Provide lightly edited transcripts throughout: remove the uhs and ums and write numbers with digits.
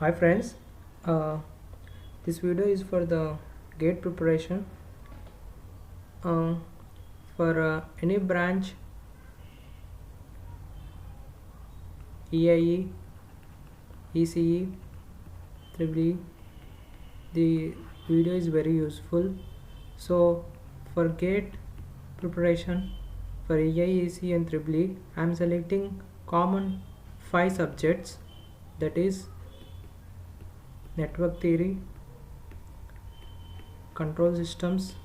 Hi friends, uh, this video is for the gate preparation uh, for any branch EIE, ECE, EEE. The video is very useful. So for gate preparation for EIE, ECE and EEE, I am selecting common 5 subjects, that is network theory, control systems,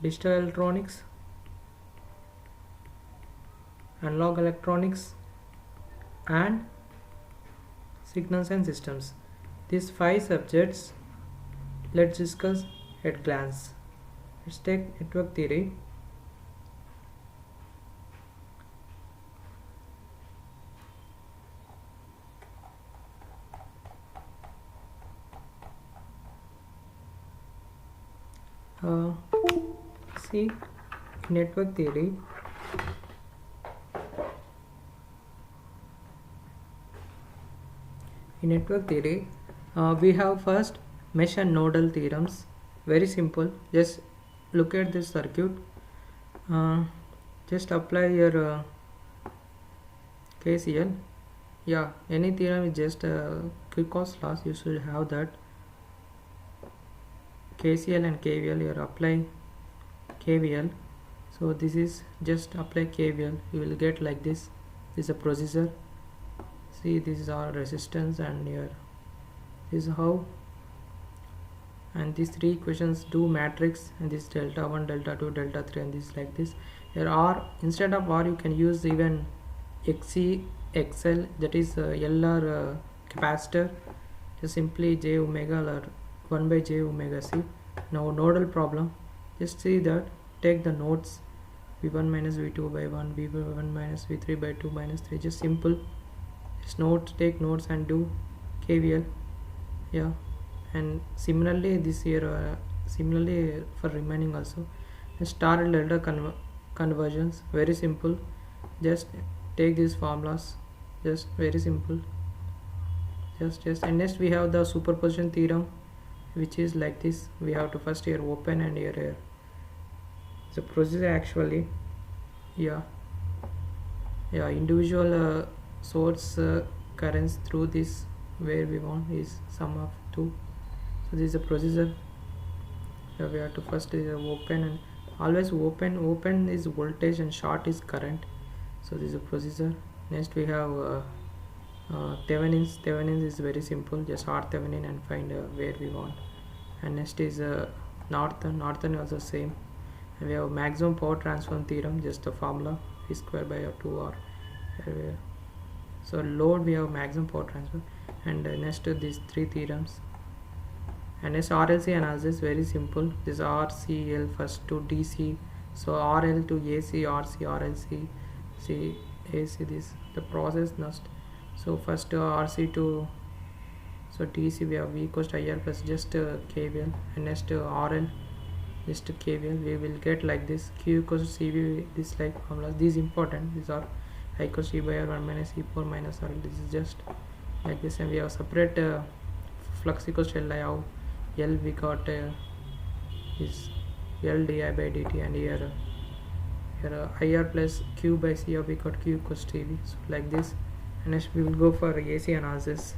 digital electronics, analog electronics and signals and systems. These 5 subjects let's discuss at glance. Let's take network theory. Uh, See, network theory, in network theory we have first mesh and nodal theorems. Very simple, just look at this circuit, uh, just apply your KCL. Yeah, any theorem is just Kirchhoff's laws, you should have that. KCL and KVL, you apply KVL. So this is just apply KVL, you will get like this. This is a procedure. See, this is our resistance, and here this is how, and these three equations do matrix, and this delta 1, delta 2, delta 3, and this like this. Here R, instead of R you can use even XC, XL, that is LR capacitor, just simply J omega or 1 by J omega C. Now nodal problem, just see that, take the nodes V1 minus V2 by 1, V1 minus V3 by 2 minus 3, just simple. Just note, take notes and do KVL. Yeah, and similarly this here, similarly for remaining also. Star and delta conversions, very simple. Just take these formulas, just very simple. Just and next we have the superposition theorem, which is like this. We have to first here open and here it's a procedure actually. Yeah, individual source currents through this, where we want is sum of 2. So this is a procedure. We have to first open, and always open is voltage and short is current. So this is a procedure. Next we have Thevenin's is very simple, just R Thevenin and find where we want. And next is Norton also same. And we have maximum power transfer theorem, just a formula, V square by 2R. So load, we have maximum power transfer. And next these three theorems. And next RLC analysis, very simple. This RCL first to DC, so RL to AC, RC, RLC, C, AC, this the process next. So first RC to, so DC we have V equals to IR plus just KVL, and next RL just KVL, we will get like this. Q equals to CV, this like formulas, these important, these are I equals to E by R 1 minus E4 minus RL, this is just like this. And we have separate flux equals to LI, how L we got is L di by dt, and here IR plus Q by C, we got Q equals to V, so like this. And next we will go for AC analysis.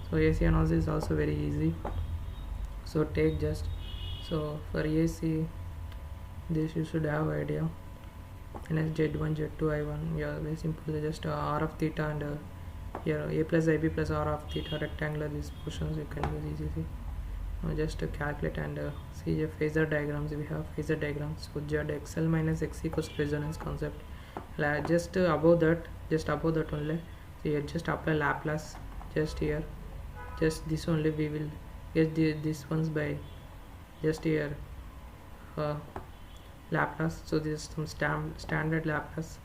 So AC analysis is also very easy, so take just, so for AC this you should have idea. And as Z1, Z2, I1, yeah, very simple, just R of theta, and here A plus IB plus R of theta, rectangular, these portions you can use easily. Just calculate and see the phasor diagrams. We have phasor diagrams, so Z XL minus X equals resonance concept. Just above that only, so here just apply Laplace, just here, just this only we will get this ones by just here Laplace. So this is some standard Laplace,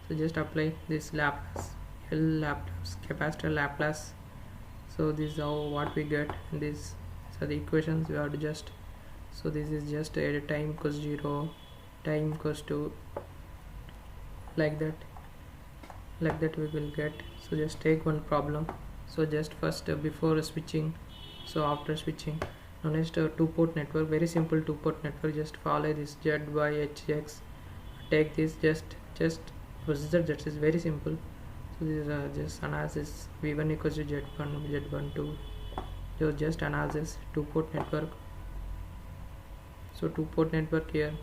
so just apply this Laplace, L Laplace, capacitor Laplace. So this is how what we get in this. So the equations we have to just, so this is just at time equals 0, time equals to, like that. like that we will get. So just take one problem. So just first before switching, so after switching, now next two port network, very simple two port network. Just follow this Z by HX, take this, just procedure, that is very simple. So this is just analysis. V1 equals to Z1, Z12, so just analysis two port network. So two port network here,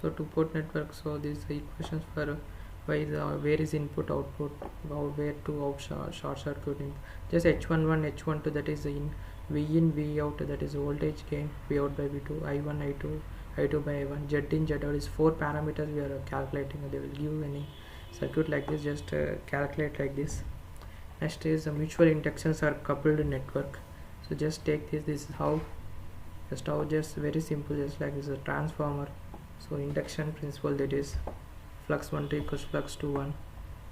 so two port network. So these are equations for where is input output, where to out short circuit in. Just H11 H12, that is in V out, that is voltage gain, V out by V2, I1 I2 I2 by I1, Z in Z out is four parameters we are calculating. They will give any circuit like this, just calculate like this. Next is mutual inductions are coupled network. So just take this is how, just very simple, just like this is a transformer. So induction principle, that is flux 1 2 equals flux 2 1.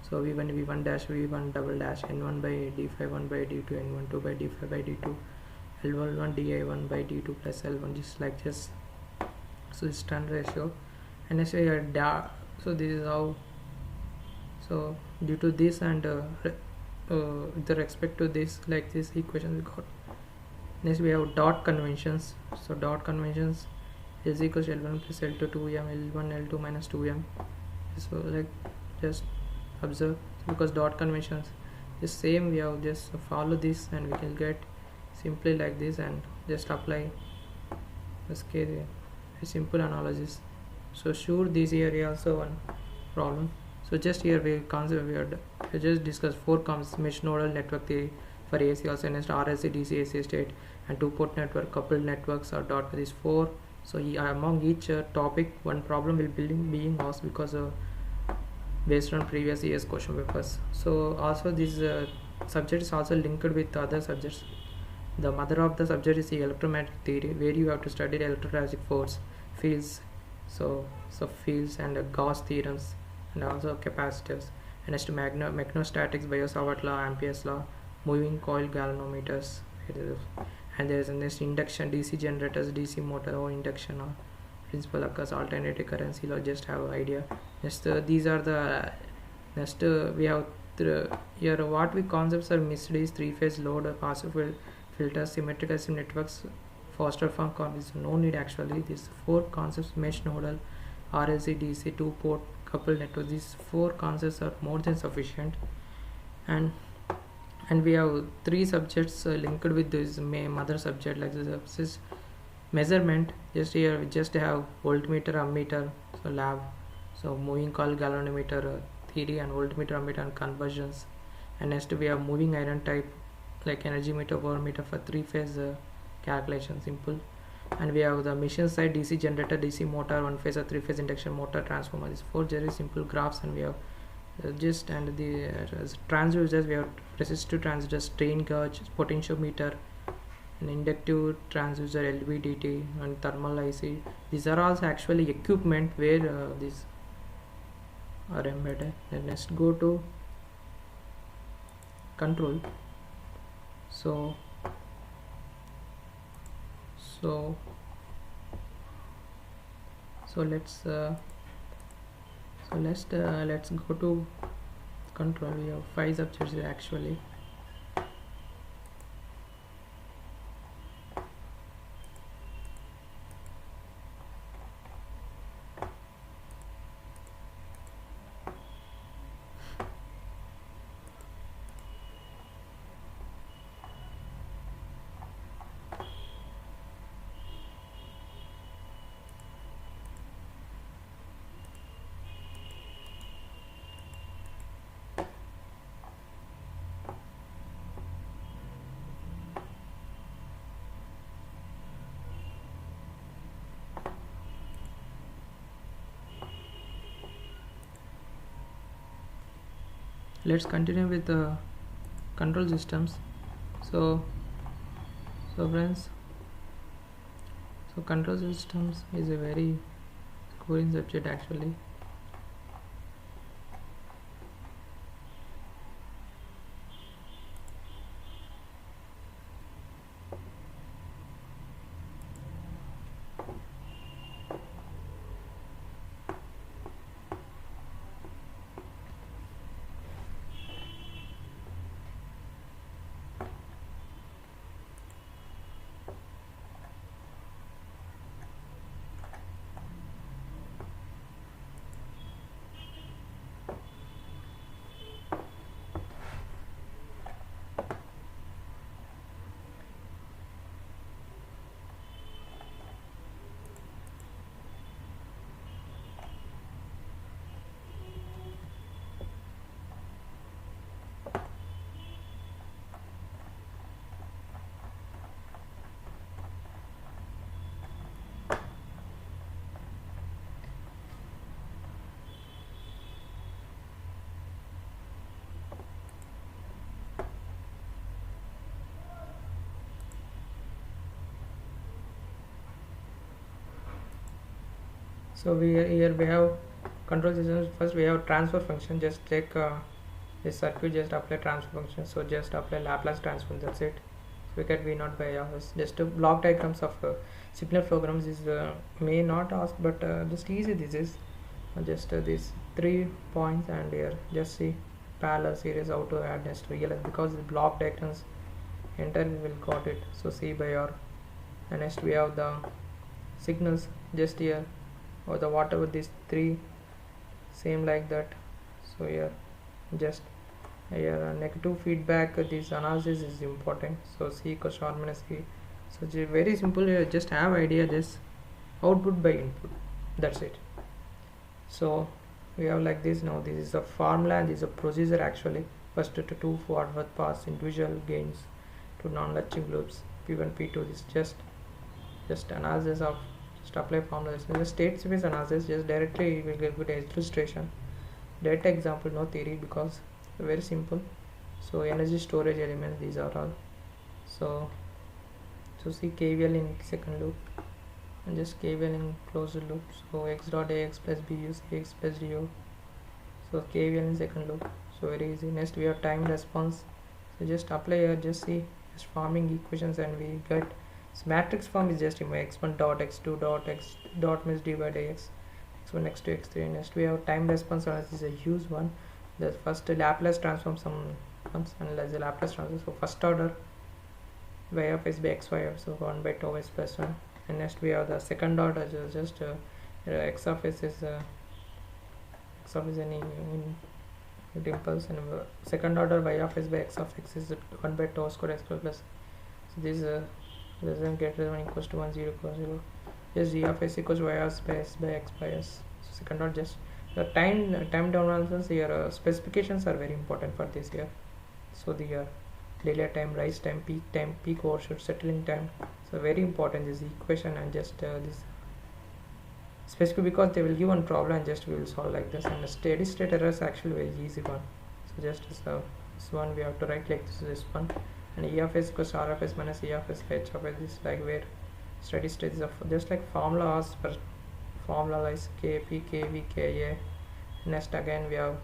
So v1 dash v1 double dash n1 by d5 1 by d2 n1 2 by d5 by d2 l1 di1 by d2 plus l1, just like this. So it's turn ratio. And next so this is how. So due to this and with respect to this, like this equation we got. Next we have dot conventions. So dot conventions is equals to L1 plus L2 2m, L1 L2 minus 2m. So like just observe, because dot conventions is same, we have just follow this and we can get simply like this and just apply this case, a simple analysis. So sure, this area also one problem. So just here we just discuss four mesh nodal network theory for AC, also next RLC DC AC state and two port network coupled networks are dot with these four. So among each topic one problem will be being asked, because based on previous year's question papers. So also this subject is also linked with other subjects. The mother of the subject is the electromagnetic theory, where you have to study the electrostatic force, fields, so fields and Gauss theorems, and also capacitors. And next magnostatics, Biot-Savart law, Ampere's law, moving coil galvanometers, and there is a next induction, DC generators, DC motor or induction or principle occurs, alternating current law, just have an idea. Next these are the next we have here what we concepts are missed is three-phase load, passive filters, symmetrical networks, foster form is no need actually. These four concepts, mesh nodal, RLC DC, two port coupled network, these four concepts are more than sufficient. And we have three subjects linked with this mother subject, like this is measurement. Just here we just have voltmeter, ammeter, so lab, so moving coil galvanometer theory and voltmeter, ammeter and conversions. And next we have moving iron type, like energy meter, power meter for three-phase calculation, simple. And we have the machine side, DC generator, DC motor, one phase or three-phase induction motor, transformer, these four very simple graphs. And we have just and the transducers, we have resistive transducer, strain gauge, potentiometer, an inductive transducer, LVDT, and thermal IC. These are also actually equipment where these are embedded. And let's go to control. So let's go to control. We have five subjects actually. Let's continue with the control systems. So friends, so control systems is a very scoring subject actually. So here we have control systems. First we have transfer function. Just take this circuit, just apply transfer function. So just apply Laplace transform, that's it. So we get V naught by S. Just block diagrams of signal programs is may not ask, but just easy this is. Just these 3 points, and here just see parallel series how to add next realize, because the block diagrams enter we will got it. So see by R, and next we have the signals just here, or the whatever these 3 same like that. So here just here negative feedback, this analysis is important. So C equals R minus C. So very simple, just have idea this output by input, that's it. So we have like this. Now this is a formula and this is a procedure actually. First to 2 forward pass individual gains to non-latching loops P1 P2. This just analysis of, just apply formula. This is state space analysis, just directly we will get good illustration, data example, no theory, because very simple. So energy storage elements, these are all. So see KVL in second loop and just KVL in closed loop. So x dot ax plus b use x plus du. So KVL in second loop. So very easy. Next we have time response. So just apply here, just see, just forming equations, and we get this matrix form is just x1 dot x2 dot x dot means d by dx, x1 x2 x3. Next we have time response analysis, is a huge one. The first Laplace transform some ones, analyze the Laplace transform. So first order y of s by x y of, so 1 by tau s plus 1. And next we have the second order, just x of s is x of is any impulse, and second order y of s by x of x is 1 by tau square x square plus. So this less than greater than equals to 1 0 equals 0. Just g of s equals y of s by x by s. So second order, just the time down analysis here, specifications are very important for this here. So the delay time, rise time, peak overshoot, settling time. So very important this equation, and just this specific, because they will give one problem and just we will solve like this. And the steady state error is actually very easy one. So just this one we have to write like this one, and E of s equals R of s minus E of s H of s. This is like where steady state is just like formula as per formula like Kp Kv Ka. Next again we have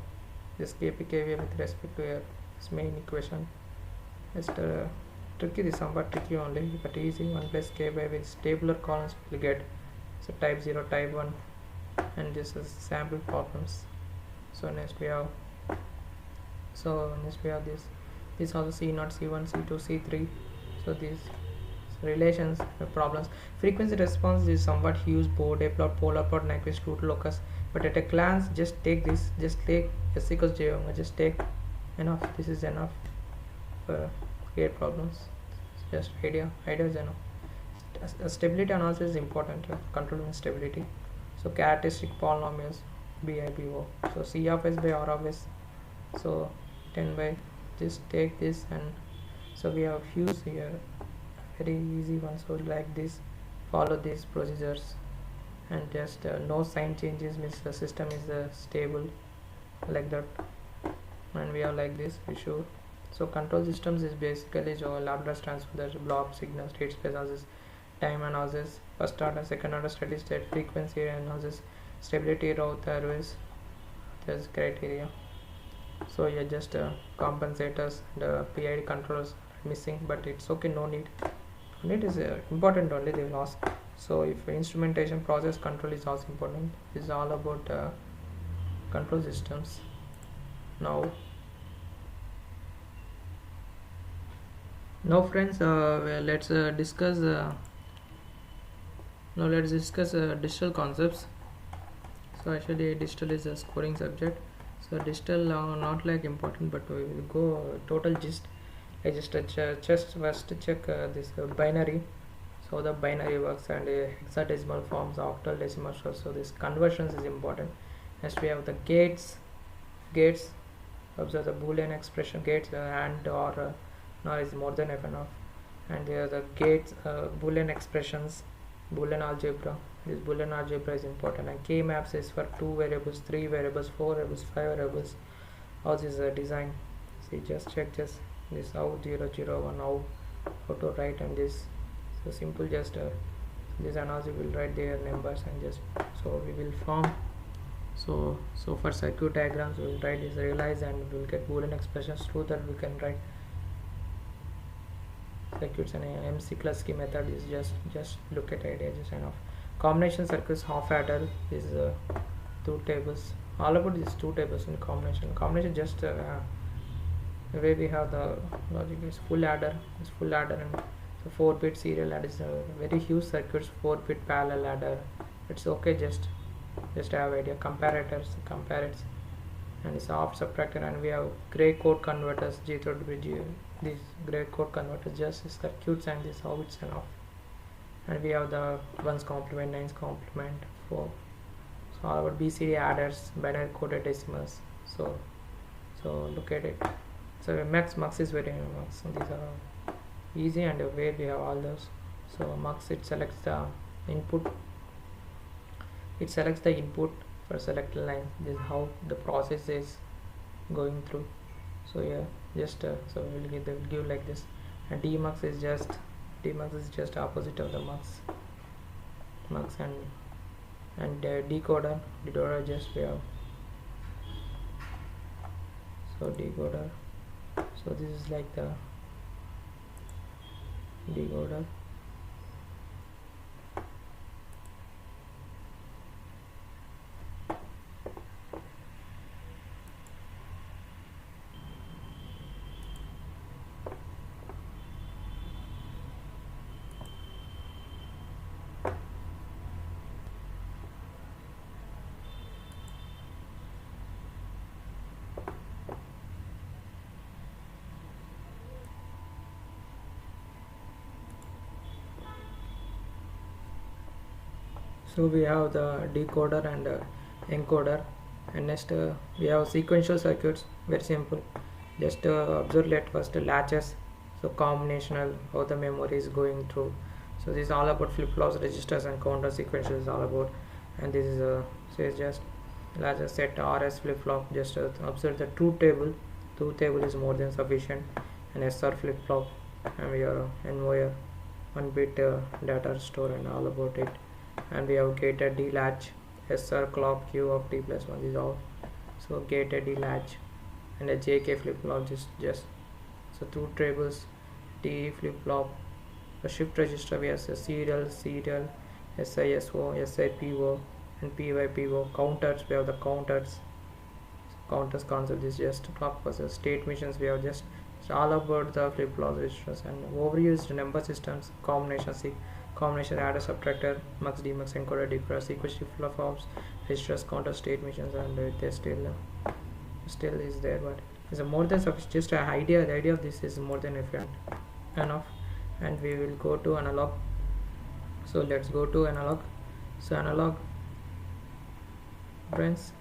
this Kp Kv with respect to this main equation. Just tricky, this somewhat tricky only, but easy. 1 plus k by with tabular columns will get. So type 0, type 1, and this is sample problems. So next we have this also C0, C1, C2, C3. So these relations, problems. Frequency response is somewhat huge, Bode plot, polar plot, Nyquist root locus, but at a glance just take this, just take s equals j omega, just take enough. This is enough for create problems. Just idea is enough. Stability analysis is important, controlling stability. So characteristic polynomials BIBO. So C of s by R of s. So 10 by, just take this, and so we have fuse here, very easy one. So like this, follow these procedures, and just no sign changes means the system is stable, like that. And we have like this, we show. So control systems is basically so Laplace transform, there's block, signal, state space analysis, time analysis, first order, second order, steady state, frequency analysis, stability, route, airways, there's criteria. So yeah, just compensators, the PID controllers missing, but it's okay, no need. Need is important only, they will ask. So if instrumentation, process control is also important. This is all about control systems. Now friends, let's discuss digital concepts. So actually digital is a scoring subject. So digital not like important, but we will go total gist. I just first check this binary. So the binary works, and hexadecimal forms, octal decimal. So this conversions is important. Next we have the gates. Observe the Boolean expression, gates and or nor is more than f and off, and there are the gates, Boolean expressions, Boolean algebra. This Boolean algebra is important, and K maps is for 2 variables, 3 variables, 4 variables, 5 variables. How this is design. See, just check this how 0 0 1 how to write, and this so simple, just this analogy will write their numbers, and just So we will form. So for circuit diagrams we will write this realize, and we will get boolean expressions through that we can write circuits. And MC Klasky method is just look at idea, just kind of combination circuits. Half adder is two tables. All about these two tables in combination just the way we have the logic is full adder, and so 4-bit serial adder is a very huge circuits. 4-bit parallel adder, it's okay, just have idea. Comparators, and it's off subtractor, and we have gray code converters, G through to G. These gray code converters just circuits, and this how it's and off. And we have the ones complement, nines complement, 4. So all about BCD adders, binary coded decimals. So look at it. So mux is very mux. So these are easy, and where we have all those. So mux, it selects the input. It selects the input for select line. This is how the process is going through. So yeah, just so we'll give like this. And demux is just opposite of the mux, and decoder just we have. So decoder. So this is like the decoder. So we have the decoder and encoder, and next we have sequential circuits. Very simple. Just observe let first latches. So combinational, how the memory is going through. So this is all about flip-flops, registers, and counter sequential is all about. And this is so it's just latches set RS flip-flop. Just observe the truth table. Truth table is more than sufficient. And SR flip-flop, and we are NOR, 1-bit data store, and all about it. And we have gated D latch, SR clock Q of T plus 1 is all. So gated D latch, and a JK flip flop just so two tables, T flip flop, a shift register. We have a serial, SISO, SIPO, and PYPO. Counters, we have the counters. Counters concept is just clock versus state missions. We have just it's all about the flip flop registers and overused number systems, combination adder, subtractor, mux, demux, encoder, decoder, sequential flip-flops, registers, counter, state missions, and they still is there, but it's a more than sufficient. Just an idea. The idea of this is more than enough. And we will go to analog. So let's go to analog. So analog, friends.